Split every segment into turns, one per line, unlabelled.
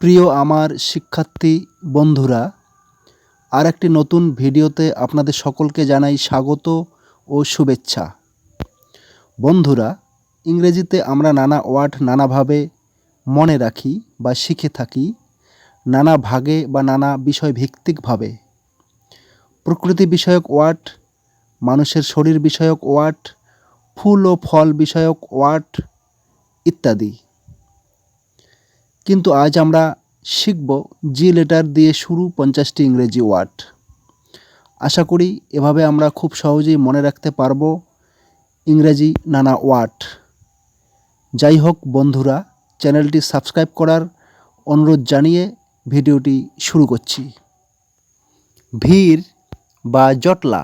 প্রিয় আমার শিক্ষার্থী বন্ধুরা, আর একটি নতুন ভিডিওতে আপনাদের সকলকে জানাই স্বাগত ও শুভেচ্ছা। বন্ধুরা, ইংরেজিতে আমরা নানা ওয়ার্ড নানাভাবে মনে রাখি বা শিখে থাকি, নানা ভাগে বা নানা বিষয় ভিত্তিকভাবে। প্রকৃতি বিষয়ক ওয়ার্ড, মানুষের শরীর বিষয়ক ওয়ার্ড, ফুল ও ফল বিষয়ক ওয়ার্ড ইত্যাদি। কিন্তু আজ আমরা শিখব জি লেটার দিয়ে শুরু 50টি ইংরেজি ওয়ার্ড। আশা করি এভাবে আমরা খুব সহজেই মনে রাখতে পারব ইংরেজি নানা ওয়ার্ড। যাই হোক বন্ধুরা, চ্যানেলটি সাবস্ক্রাইব করার অনুরোধ জানিয়ে ভিডিওটি শুরু করছি। ভিড় বা জটলা,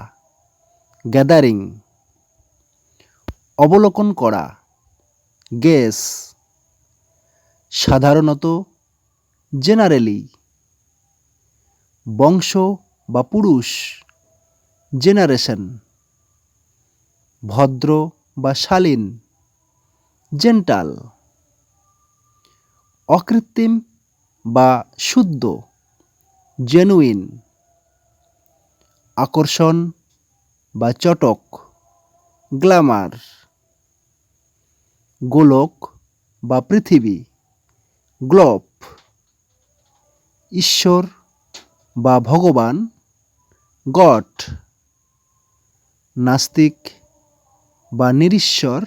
গ্যাদারিং। অবলোকন করা, গেস। সাধারণত, জেনারেলি। বংশ বা পুরুষ, জেনারেশন। ভদ্র বা শালীন, জেন্টাল। অকৃত্রিম বা শুদ্ধ, জেনুইন। আকর্ষণ বা চটক, গ্ল্যামার। গোলক বা পৃথিবী, গ্লোব। ঈশ্বর বা ভগবান, গড। নাস্তিক বা নিরীশ্বর,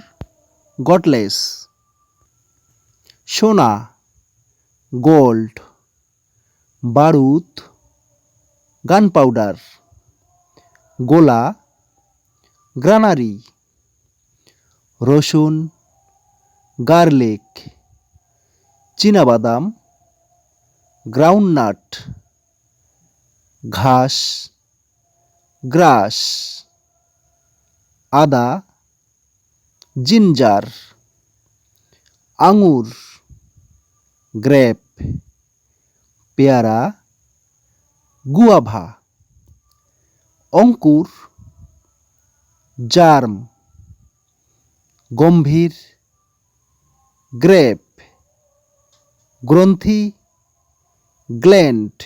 গডলেস। সোনা, গোল্ড। বারুদ, গানপাউডার। গোলা, গ্রানারি। রসুন, গার্লিক। চীনাবাদাম, গ্রাউন্ডনাট। ঘাস, গ্রাস। আদা, জিঞ্জার। আঙুর, গ্রেপ। পেয়ারা, গুয়াভা। অঙ্কুর, জার্ম। গম্ভীর, গ্রেপ। গ্রন্থি, গ্ল্যান্ড।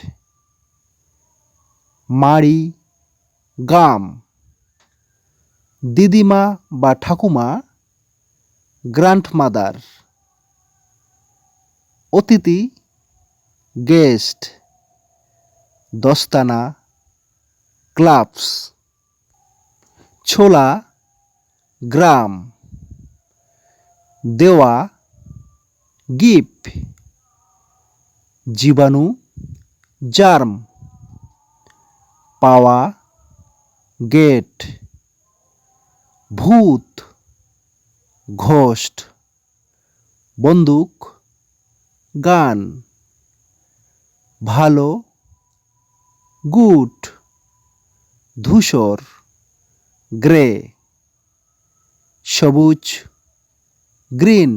মাড়ি, গাম। দিদিমা বা ঠাকুমা, গ্র্যান্ডমাদার। অতিথি, গেস্ট। দস্তানা, গ্লাভস। ছোলা, গ্রাম। দেওয়া, গিফট। জীবাণু, জার্ম। পাওয়া, গেট। ভূত, ঘোস্ট। বন্দুক, গান। ভালো, গুড। ধূসর, গ্রে। সবুজ, গ্রিন।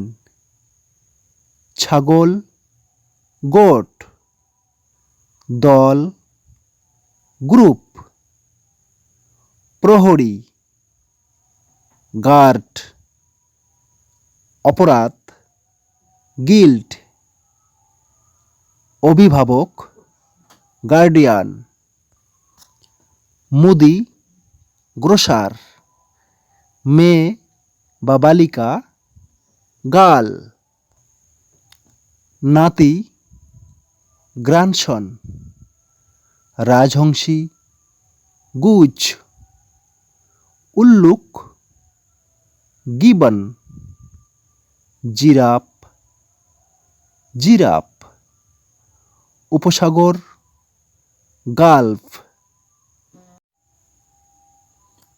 ছাগল, গোট। দল, গ্রুপ। প্রহরী, গার্ড। অপরাধ, গিল্ট। অভিভাবক, গার্ডিয়ান। মুদি, গ্রোসার। মেয়ে বা বালিকা, গার্ল। নাতি, গ্র্যান্ডসন। রাজহংসী, গুজ। উল্লুক, গিবন। Giraffe, giraffe. উপসাগর, গালফ।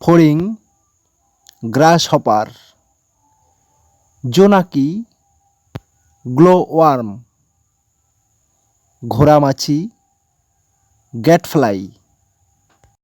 ফড়িং, গ্রাসহপার। জোনাকি, গ্লোওয়ার্ম। ঘোড়ামাছি, গ্যাটফ্লাই।